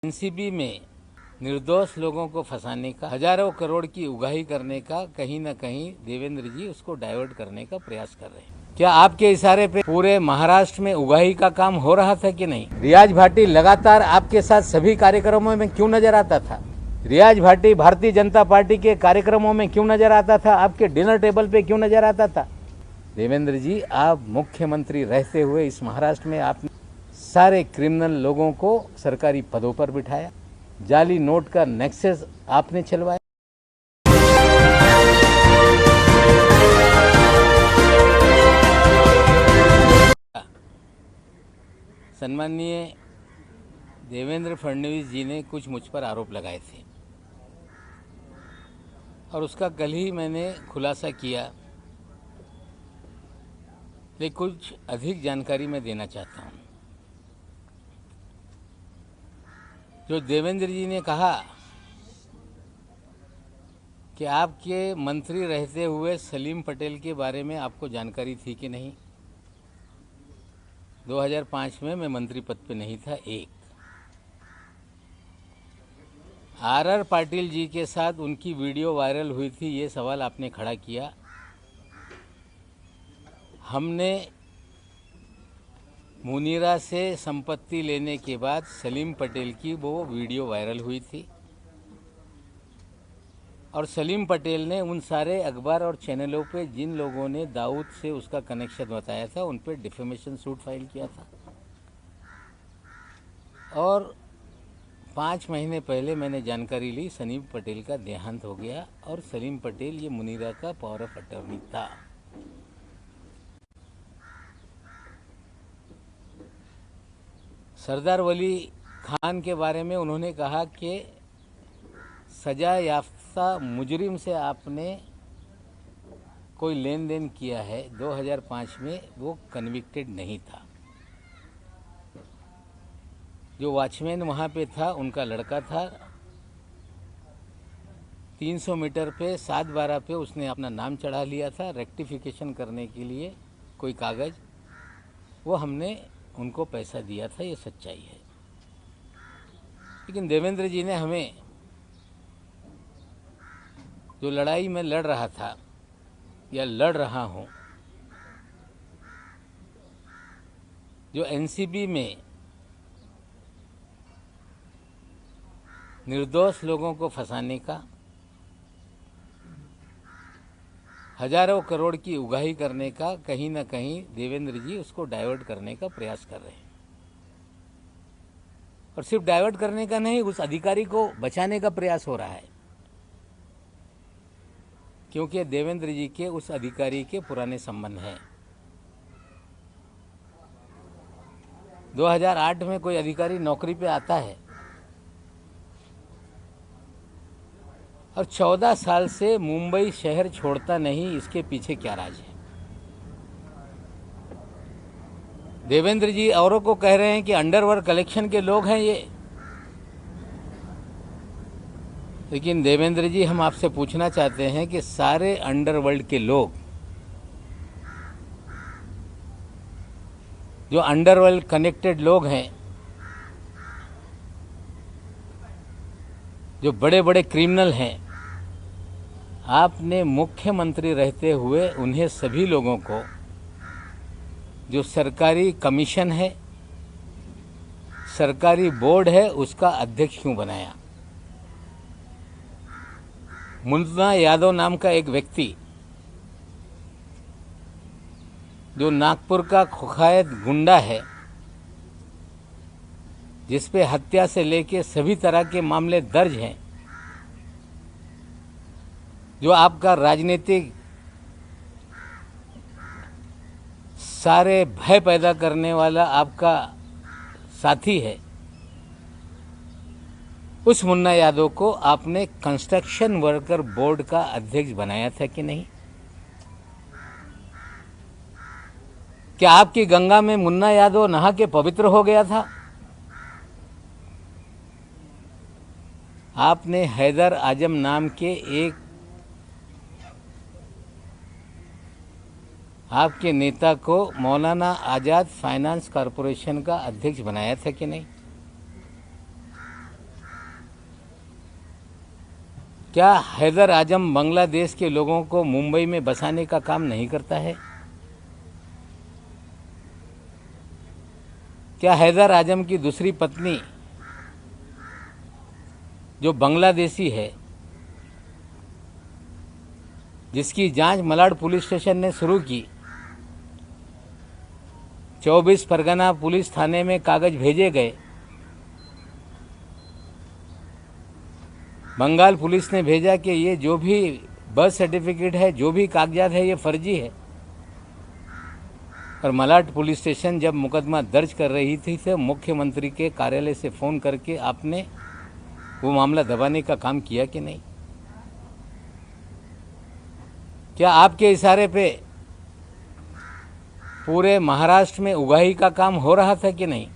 NCB में निर्दोष लोगों को फंसाने का, हजारों करोड़ की उगाही करने का कहीं न कहीं देवेंद्र जी उसको डाइवर्ट करने का प्रयास कर रहे हैं। क्या आपके इशारे पे पूरे महाराष्ट्र में उगाही का काम हो रहा था कि नहीं? रियाज भाटी लगातार आपके साथ सभी कार्यक्रमों में क्यों नजर आता था? रियाज भाटी भारतीय जनता पार्टी के कार्यक्रमों में क्यों नजर आता था? आपके डिनर टेबल पे क्यों नजर आता था? देवेंद्र जी, आप मुख्यमंत्री रहते हुए इस महाराष्ट्र में आपने सारे क्रिमिनल लोगों को सरकारी पदों पर बिठाया, जाली नोट का नेक्सस आपने चलवाया। सम्माननीय देवेंद्र फडणवीस जी ने कुछ मुझ पर आरोप लगाए थे और उसका कल ही मैंने खुलासा किया, लेकिन कुछ अधिक जानकारी मैं देना चाहता हूं। जो देवेंद्र जी ने कहा कि आपके मंत्री रहते हुए सलीम पटेल के बारे में आपको जानकारी थी कि नहीं? 2005 में मैं मंत्री पद पे नहीं था। एक आर पाटिल जी के साथ उनकी वीडियो वायरल हुई थी, ये सवाल आपने खड़ा किया। हमने मुनीरा से संपत्ति लेने के बाद सलीम पटेल की वो वीडियो वायरल हुई थी और सलीम पटेल ने उन सारे अखबार और चैनलों पे जिन लोगों ने दाऊद से उसका कनेक्शन बताया था उन पे डिफेमेशन सूट फाइल किया था। और 5 महीने पहले मैंने जानकारी ली सलीम पटेल का देहांत हो गया और सलीम पटेल ये मुनीरा का पावर ऑफ अटॉर्नी था। सरदार वली खान के बारे में उन्होंने कहा कि सजा याफ्ता मुजरिम से आपने कोई लेन देन किया है। 2005 में वो कन्विक्टेड नहीं था। जो वॉचमैन वहाँ पे था उनका लड़का था। 300 मीटर पे 7/12 पे उसने अपना नाम चढ़ा लिया था रेक्टिफिकेशन करने के लिए कोई कागज़, वो हमने उनको पैसा दिया था, ये सच्चाई है। लेकिन देवेंद्र जी ने हमें जो लड़ाई में लड़ रहा था या लड़ रहा हूँ, जो एनसीबी में निर्दोष लोगों को फंसाने का, हजारों करोड़ की उगाही करने का कहीं न कहीं देवेंद्र जी उसको डाइवर्ट करने का प्रयास कर रहे हैं। और सिर्फ डाइवर्ट करने का नहीं, उस अधिकारी को बचाने का प्रयास हो रहा है, क्योंकि देवेंद्र जी के उस अधिकारी के पुराने संबंध हैं। 2008 में कोई अधिकारी नौकरी पे आता है और 14 साल से मुंबई शहर छोड़ता नहीं, इसके पीछे क्या राज है? देवेंद्र जी औरों को कह रहे हैं कि अंडरवर्ल्ड कलेक्शन के लोग हैं ये, लेकिन देवेंद्र जी हम आपसे पूछना चाहते हैं कि सारे अंडरवर्ल्ड के लोग, जो अंडरवर्ल्ड कनेक्टेड लोग हैं, जो बड़े बड़े क्रिमिनल हैं, आपने मुख्यमंत्री रहते हुए उन्हें सभी लोगों को जो सरकारी कमीशन है, सरकारी बोर्ड है, उसका अध्यक्ष क्यों बनाया? मुन्ना यादव नाम का एक व्यक्ति जो नागपुर का कुख्यात गुंडा है, जिस पे हत्या से लेके सभी तरह के मामले दर्ज हैं, जो आपका राजनीतिक सारे भय पैदा करने वाला आपका साथी है, उस मुन्ना यादव को आपने कंस्ट्रक्शन वर्कर बोर्ड का अध्यक्ष बनाया था कि नहीं? क्या आपकी गंगा में मुन्ना यादव नहा के पवित्र हो गया था? आपने हैदर आजम नाम के एक आपके नेता को मौलाना आज़ाद फाइनेंस कॉरपोरेशन का अध्यक्ष बनाया था कि नहीं? क्या हैदर आजम बांग्लादेश के लोगों को मुंबई में बसाने का काम नहीं करता है? क्या हैदर आजम की दूसरी पत्नी जो बांग्लादेशी है, जिसकी जांच मलाड पुलिस स्टेशन ने शुरू की, 24 परगना पुलिस थाने में कागज भेजे गए, बंगाल पुलिस ने भेजा कि ये जो भी बर्थ सर्टिफिकेट है, जो भी कागजात है, ये फर्जी है। और मलाड पुलिस स्टेशन जब मुकदमा दर्ज कर रही थी तो मुख्यमंत्री के कार्यालय से फ़ोन करके आपने वो मामला दबाने का काम किया कि नहीं? क्या आपके इशारे पे पूरे महाराष्ट्र में उगाही का काम हो रहा था कि नहीं?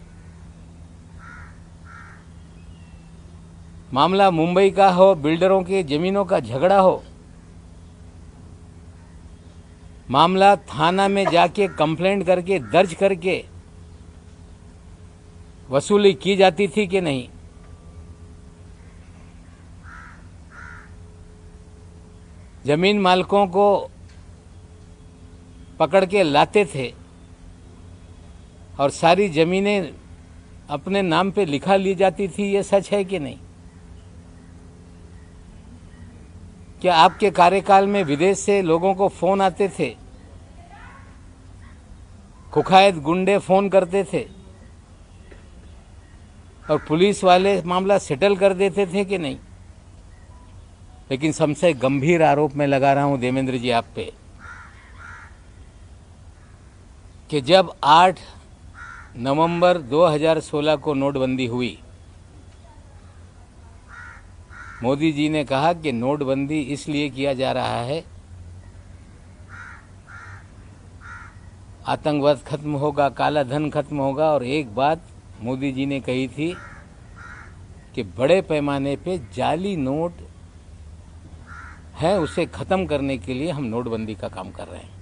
मामला मुंबई का हो, बिल्डरों की ज़मीनों का झगड़ा हो, मामला थाना में जाके कंप्लेंट करके दर्ज करके वसूली की जाती थी कि नहीं? जमीन मालिकों को पकड़ के लाते थे और सारी ज़मीनें अपने नाम पे लिखा ली जाती थी, ये सच है कि नहीं? क्या आपके कार्यकाल में विदेश से लोगों को फ़ोन आते थे, कुख्यात गुंडे फ़ोन करते थे और पुलिस वाले मामला सेटल कर देते थे कि नहीं? लेकिन सबसे गंभीर आरोप मैं लगा रहा हूं देवेंद्र जी आप पे कि जब 8 नवंबर 2016 को नोटबंदी हुई, मोदी जी ने कहा कि नोटबंदी इसलिए किया जा रहा है, आतंकवाद खत्म होगा, काला धन खत्म होगा। और एक बात मोदी जी ने कही थी कि बड़े पैमाने पे जाली नोट है, उसे खत्म करने के लिए हम नोटबंदी का काम कर रहे हैं।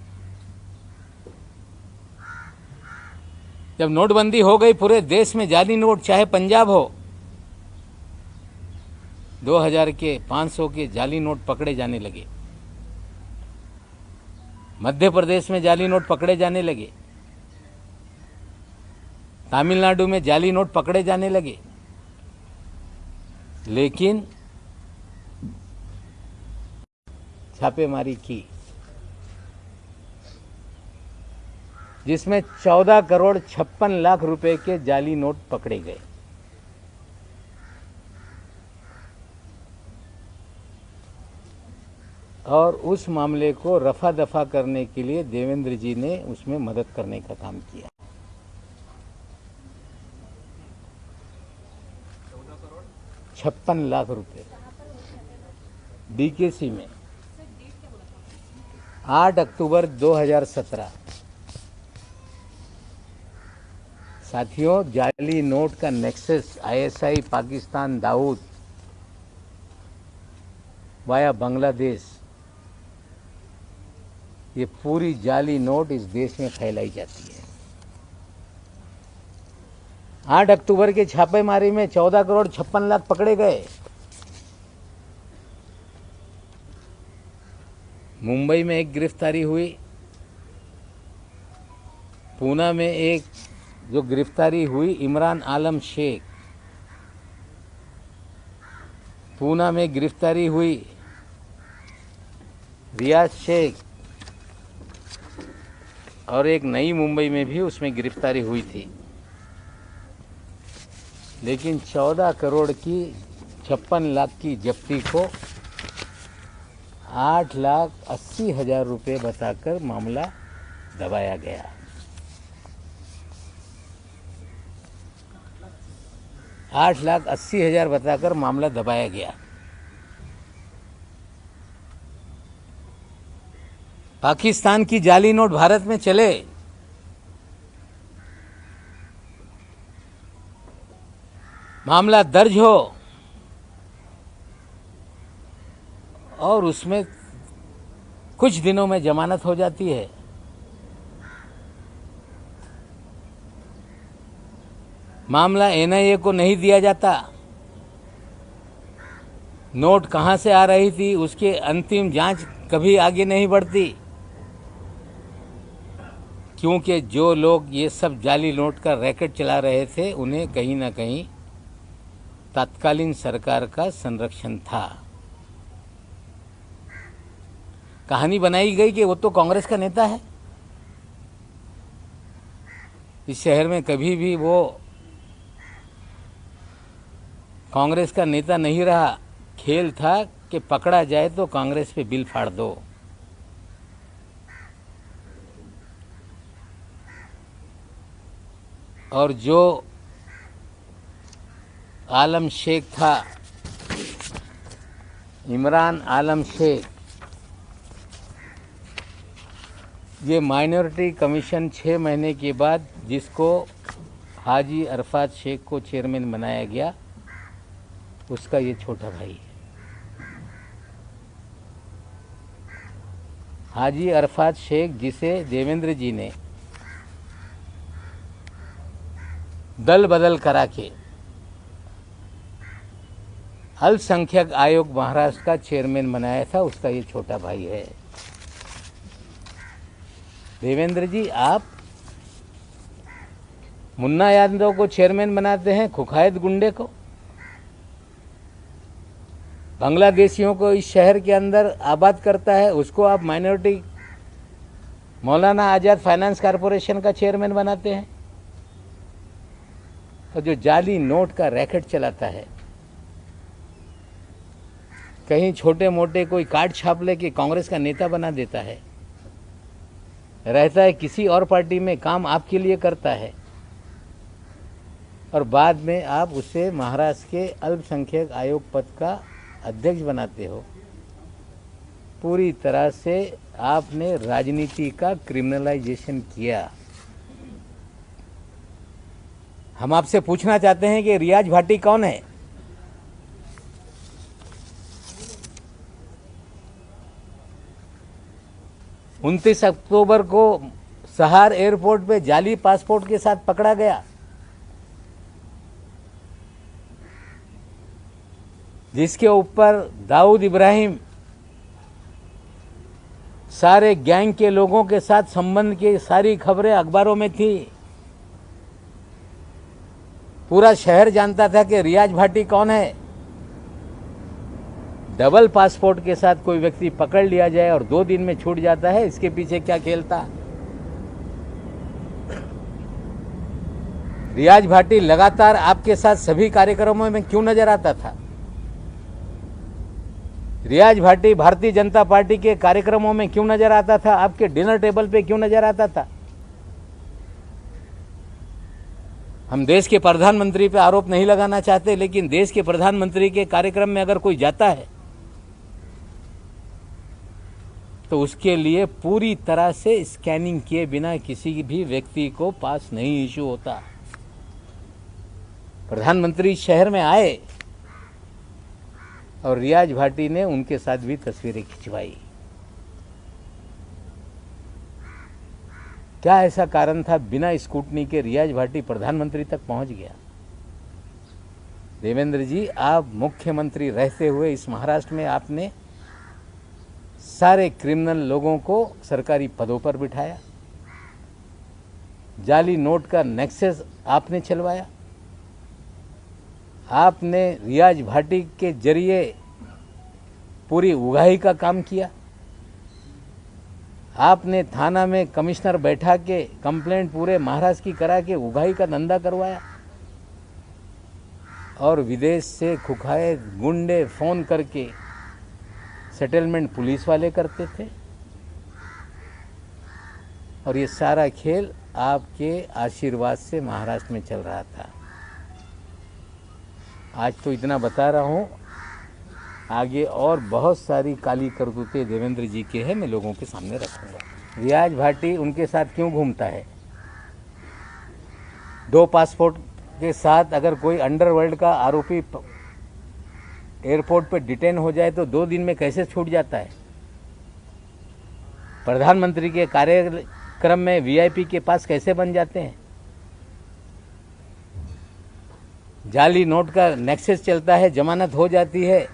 जब नोटबंदी हो गई, पूरे देश में जाली नोट, चाहे पंजाब हो, 2000 के 500 के जाली नोट पकड़े जाने लगे, मध्य प्रदेश में जाली नोट पकड़े जाने लगे, तमिलनाडु में जाली नोट पकड़े जाने लगे। लेकिन छापेमारी की जिसमें 14 करोड़ 56 लाख रुपए के जाली नोट पकड़े गए। और उस मामले को रफा दफा करने के लिए देवेंद्र जी ने उसमें मदद करने का काम किया। 56 लाख रुपए डीकेसी में 8 अक्टूबर 2017। साथियों, जाली नोट का nexus ISI Pakistan Dawood via Bangladesh, ये पूरी जाली नोट इस देश में फैलाई जाती है। 8 अक्टूबर के छापेमारी में 14 करोड़ 56 लाख पकड़े गए। मुंबई में एक गिरफ्तारी हुई, पूना में एक जो गिरफ्तारी हुई इमरान आलम शेख, पूना में गिरफ्तारी हुई रियाज शेख, और एक नई मुंबई में भी उसमें गिरफ्तारी हुई थी। लेकिन 14 करोड़ की 56 लाख की जब्ती को 8,80,000 रुपये बताकर मामला दबाया गया। 8,80,000 बताकर मामला दबाया गया। पाकिस्तान की जाली नोट भारत में चले, मामला दर्ज हो और उसमें कुछ दिनों में जमानत हो जाती है, मामला एनआईए को नहीं दिया जाता, नोट कहाँ से आ रही थी उसके अंतिम जांच कभी आगे नहीं बढ़ती, क्योंकि जो लोग ये सब जाली नोट का रैकेट चला रहे थे उन्हें कहीं ना कहीं तत्कालीन सरकार का संरक्षण था। कहानी बनाई गई कि वो तो कांग्रेस का नेता है। इस शहर में कभी भी वो कांग्रेस का नेता नहीं रहा। खेल था कि पकड़ा जाए तो कांग्रेस पे बिल फाड़ दो। और जो आलम शेख था, इमरान आलम शेख, ये माइनॉरिटी कमीशन 6 महीने के बाद जिसको हाजी अरफात शेख को चेयरमैन बनाया गया, उसका ये छोटा भाई है। हाजी अरफात शेख जिसे देवेंद्र जी ने दल बदल करा के अल्पसंख्यक आयोग महाराष्ट्र का चेयरमैन बनाया था, उसका ये छोटा भाई है। देवेंद्र जी, आप मुन्ना यादव को चेयरमैन बनाते हैं, कुख्यात गुंडे को, बांग्लादेशियों को इस शहर के अंदर आबाद करता है, उसको आप माइनॉरिटी मौलाना आज़ाद फाइनेंस कॉरपोरेशन का चेयरमैन बनाते हैं। तो जो जाली नोट का रैकेट चलाता है, कहीं छोटे मोटे कोई कार्ड छाप ले के कांग्रेस का नेता बना देता है, रहता है किसी और पार्टी में, काम आपके लिए करता है, और बाद में आप उसे महाराष्ट्र के अल्पसंख्यक आयोग पद का अध्यक्ष बनाते हो। पूरी तरह से आपने राजनीति का क्रिमिनलाइजेशन किया। हम आपसे पूछना चाहते हैं कि रियाज भाटी कौन है? उनतीस अक्टूबर को सहार एयरपोर्ट पे जाली पासपोर्ट के साथ पकड़ा गया, जिसके ऊपर दाऊद इब्राहिम सारे गैंग के लोगों के साथ संबंध की सारी खबरें अखबारों में थी। पूरा शहर जानता था कि रियाज भाटी कौन है। डबल पासपोर्ट के साथ कोई व्यक्ति पकड़ लिया जाए और 2 दिन में छूट जाता है, इसके पीछे क्या खेल था? रियाज भाटी लगातार आपके साथ सभी कार्यक्रमों में क्यों नजर आता था? रियाज भाटी भारतीय जनता पार्टी के कार्यक्रमों में क्यों नजर आता था? आपके डिनर टेबल पे क्यों नजर आता था? हम देश के प्रधानमंत्री पे आरोप नहीं लगाना चाहते, लेकिन देश के प्रधानमंत्री के कार्यक्रम में अगर कोई जाता है तो उसके लिए पूरी तरह से स्कैनिंग किए बिना किसी भी व्यक्ति को पास नहीं इशू होता। प्रधानमंत्री शहर में आए और रियाज भाटी ने उनके साथ भी तस्वीरें खिंचवाई। क्या ऐसा कारण था बिना स्कूटनी के रियाज भाटी प्रधानमंत्री तक पहुंच गया? देवेंद्र जी, आप मुख्यमंत्री रहते हुए इस महाराष्ट्र में आपने सारे क्रिमिनल लोगों को सरकारी पदों पर बिठाया, जाली नोट का नेक्सस आपने चलवाया, आपने रियाज भाटी के जरिए पूरी उगाही का काम किया, आपने थाना में कमिश्नर बैठा के कंप्लेंट पूरे महाराष्ट्र की करा के उगाही का धंधा करवाया, और विदेश से कुख्यात गुंडे फोन करके सेटलमेंट पुलिस वाले करते थे। और ये सारा खेल आपके आशीर्वाद से महाराष्ट्र में चल रहा था। आज तो इतना बता रहा हूँ, आगे और बहुत सारी काली करतूतें देवेंद्र जी के हैं, मैं लोगों के सामने रखूंगा। रियाज भाटी उनके साथ क्यों घूमता है? 2 पासपोर्ट के साथ अगर कोई अंडरवर्ल्ड का आरोपी एयरपोर्ट पे डिटेन हो जाए तो 2 दिन में कैसे छूट जाता है? प्रधानमंत्री के कार्यक्रम में वीआईपी के पास कैसे बन जाते हैं? जाली नोट का नेक्सस चलता है, जमानत हो जाती है,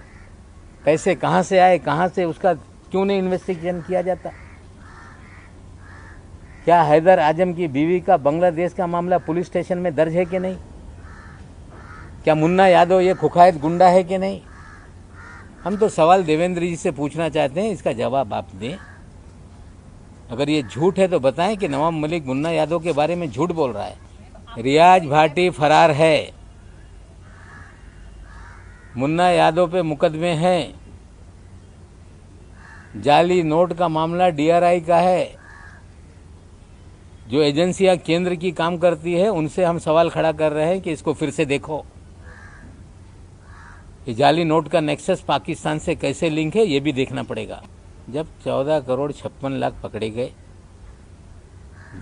पैसे कहाँ से आए, कहाँ से, उसका क्यों नहीं इन्वेस्टिगेशन किया जाता? क्या हैदर आजम की बीवी का बांग्लादेश का मामला पुलिस स्टेशन में दर्ज है कि नहीं? क्या मुन्ना यादव ये कुख्यात गुंडा है कि नहीं? हम तो सवाल देवेंद्र जी से पूछना चाहते हैं, इसका जवाब आप दें। अगर ये झूठ है तो बताएं कि नवाब मलिक मुन्ना यादव के बारे में झूठ बोल रहा है। रियाज भाटी फरार है, मुन्ना यादव पे मुकदमे हैं, जाली नोट का मामला डीआरआई का है। जो एजेंसियां केंद्र की काम करती है उनसे हम सवाल खड़ा कर रहे हैं कि इसको फिर से देखो। ये जाली नोट का नेक्सस पाकिस्तान से कैसे लिंक है ये भी देखना पड़ेगा। जब 14 करोड़ 56 लाख पकड़े गए,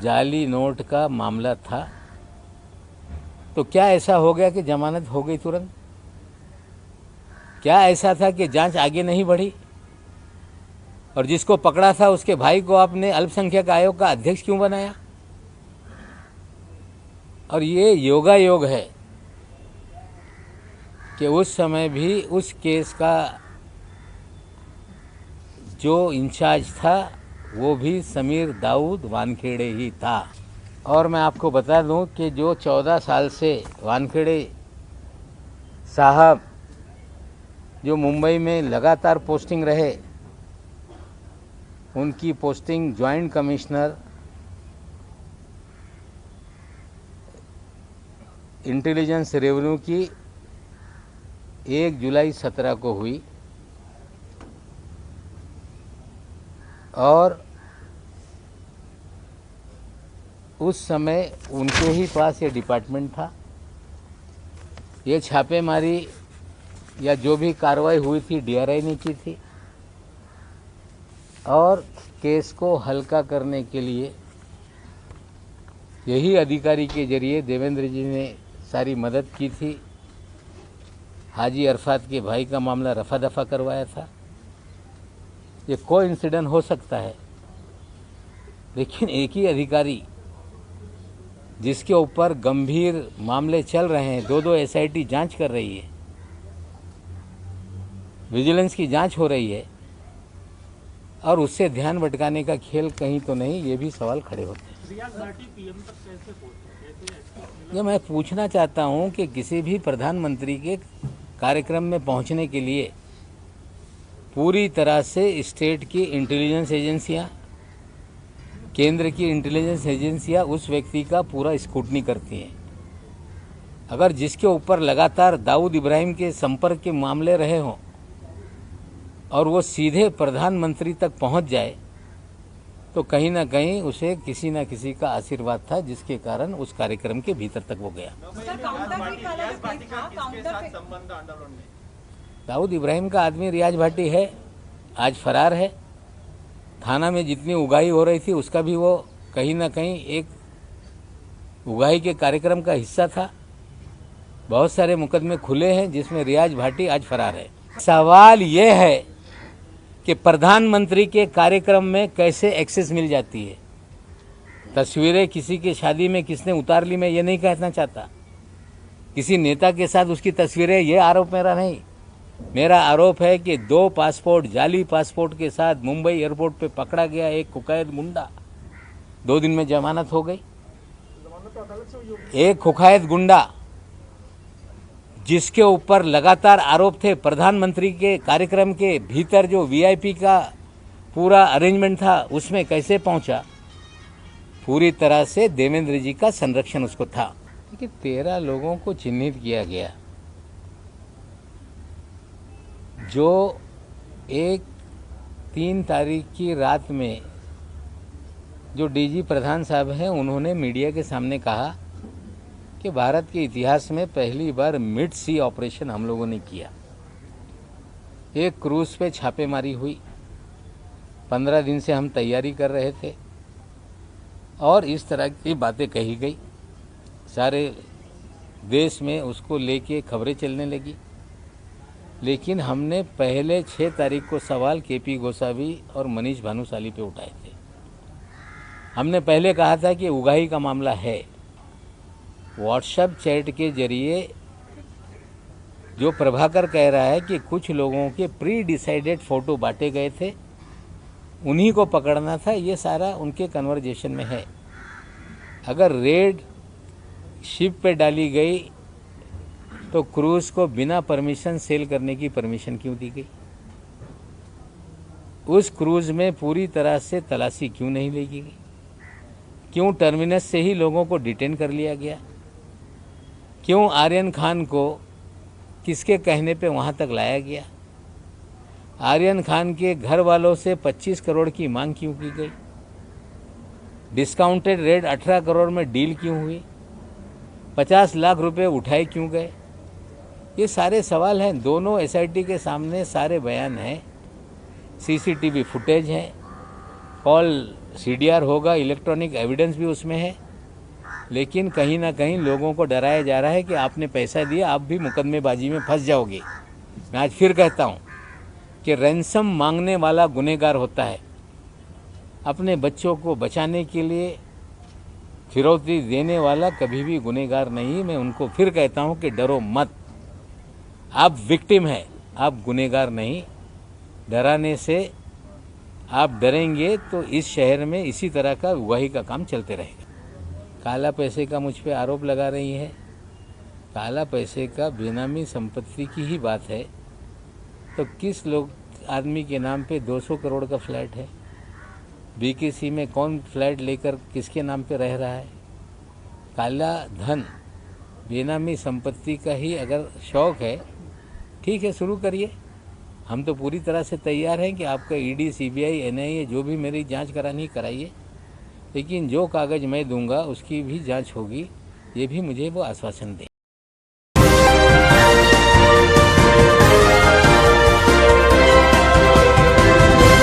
जाली नोट का मामला था, तो क्या ऐसा हो गया कि जमानत हो गई तुरंत? क्या ऐसा था कि जांच आगे नहीं बढ़ी? और जिसको पकड़ा था उसके भाई को आपने अल्पसंख्यक आयोग का अध्यक्ष क्यों बनाया? और ये योगायोग है कि उस समय भी उस केस का जो इंचार्ज था वो भी समीर दाऊद वानखेड़े ही था। और मैं आपको बता दूं कि जो 14 साल से वानखेड़े साहब जो मुंबई में लगातार पोस्टिंग रहे, उनकी posting joint commissioner intelligence revenue की 1 जुलाई 17 को हुई और उस समय उनके ही पास ये डिपार्टमेंट था। ये छापेमारी या जो भी कार्रवाई हुई थी डीआरआई ने की थी और केस को हल्का करने के लिए यही अधिकारी के जरिए देवेंद्र जी ने सारी मदद की थी। हाजी अरफात के भाई का मामला रफा दफा करवाया था। ये कोइंसिडेंस हो सकता है, लेकिन एक ही अधिकारी जिसके ऊपर गंभीर मामले चल रहे हैं, 2-2 एसआईटी जांच कर रही है, विजिलेंस की जांच हो रही है, और उससे ध्यान भटकाने का खेल कहीं तो नहीं, ये भी सवाल खड़े होते हैं। ये मैं पूछना चाहता हूं कि किसी भी प्रधानमंत्री के कार्यक्रम में पहुंचने के लिए पूरी तरह से स्टेट की इंटेलिजेंस एजेंसियां, केंद्र की इंटेलिजेंस एजेंसियां उस व्यक्ति का पूरा स्क्रूटनी करती हैं। अगर जिसके ऊपर लगातार दाऊद इब्राहिम के संपर्क के मामले रहे हों और वो सीधे प्रधानमंत्री तक पहुंच जाए, तो कहीं ना कहीं उसे किसी न किसी का आशीर्वाद था, जिसके कारण उस कार्यक्रम के भीतर तक वो गया। दाऊद इब्राहिम का आदमी रियाज भाटी है, आज फरार है। थाना में जितनी उगाही हो रही थी उसका भी वो कहीं ना कहीं एक उगाही के कार्यक्रम का हिस्सा था। बहुत सारे मुकदमे खुले हैं जिसमें रियाज भाटी आज फरार है। सवाल ये है कि प्रधानमंत्री के कार्यक्रम में कैसे एक्सेस मिल जाती है। तस्वीरें किसी की शादी में किसने उतार ली, मैं ये नहीं कहना चाहता। किसी नेता के साथ उसकी तस्वीरें, ये आरोप मेरा नहीं। मेरा आरोप है कि 2 पासपोर्ट, जाली पासपोर्ट के साथ मुंबई एयरपोर्ट पे पकड़ा गया एक कुख्यात गुंडा, 2 दिन में जमानत हो गई। एक कुख्यात गुंडा जिसके ऊपर लगातार आरोप थे, प्रधानमंत्री के कार्यक्रम के भीतर जो वीआईपी का पूरा अरेंजमेंट था उसमें कैसे पहुंचा? पूरी तरह से देवेंद्र जी का संरक्षण उसको था। कि 13 लोगों को चिन्हित किया गया जो 3 तारीख की रात में जो डीजी प्रधान साहब हैं उन्होंने मीडिया के सामने कहा कि भारत के इतिहास में पहली बार मिड सी ऑपरेशन हम लोगों ने किया। एक क्रूज पे छापेमारी हुई, 15 दिन से हम तैयारी कर रहे थे और इस तरह की बातें कही गई। सारे देश में उसको लेके खबरें चलने लगी। लेकिन हमने पहले 6 तारीख को सवाल केपी गोसावी और मनीष भानुशाली पे उठाए थे। हमने पहले कहा था कि उगाही का मामला है। व्हाट्सएप चैट के जरिए जो प्रभाकर कह रहा है कि कुछ लोगों के प्री डिसाइडेड फोटो बांटे गए थे, उन्हीं को पकड़ना था, ये सारा उनके कन्वर्जेशन में है। अगर रेड शिप पे डाली गई तो क्रूज को बिना परमिशन सेल करने की परमिशन क्यों दी गई? उस क्रूज में पूरी तरह से तलाशी क्यों नहीं ली गई? क्यों टर्मिनस से ही लोगों को डिटेन कर लिया गया? क्यों आर्यन खान को किसके कहने पे वहाँ तक लाया गया? आर्यन खान के घर वालों से 25 करोड़ की मांग क्यों की गई? डिस्काउंटेड रेट 18 करोड़ में डील क्यों हुई? 50 लाख रुपए उठाए क्यों गए? ये सारे सवाल हैं। दोनों एसआईटी के सामने सारे बयान हैं, सीसीटीवी फुटेज है, कॉल सीडीआर होगा, इलेक्ट्रॉनिक एविडेंस भी उसमें है। लेकिन कहीं ना कहीं लोगों को डराया जा रहा है कि आपने पैसा दिया, आप भी मुकदमेबाजी में फंस जाओगे। मैं आज फिर कहता हूँ कि रैंसम मांगने वाला गुनहगार होता है। अपने बच्चों को बचाने के लिए फिरौती देने वाला कभी भी गुनहगार नहीं। मैं उनको फिर कहता हूँ कि डरो मत, आप विक्टिम हैं, आप गुनहगार नहीं। डराने से आप डरेंगे तो इस शहर में इसी तरह का उगाही का काम चलते रहेगा। काला पैसे का मुझ पे आरोप लगा रही है। काला पैसे का बेनामी संपत्ति की ही बात है तो किस लोग आदमी के नाम पे 200 करोड़ का फ्लैट है? बीकेसी में कौन फ्लैट लेकर किसके नाम पे रह रहा है? काला धन, बेनामी संपत्ति का ही अगर शौक है, ठीक है, शुरू करिए। हम तो पूरी तरह से तैयार हैं कि आपका ईडी, सीबीआई, एनआईए जो भी मेरी जांच करानी कराइए, लेकिन जो कागज़ मैं दूंगा उसकी भी जांच होगी, ये भी मुझे वो आश्वासन दें।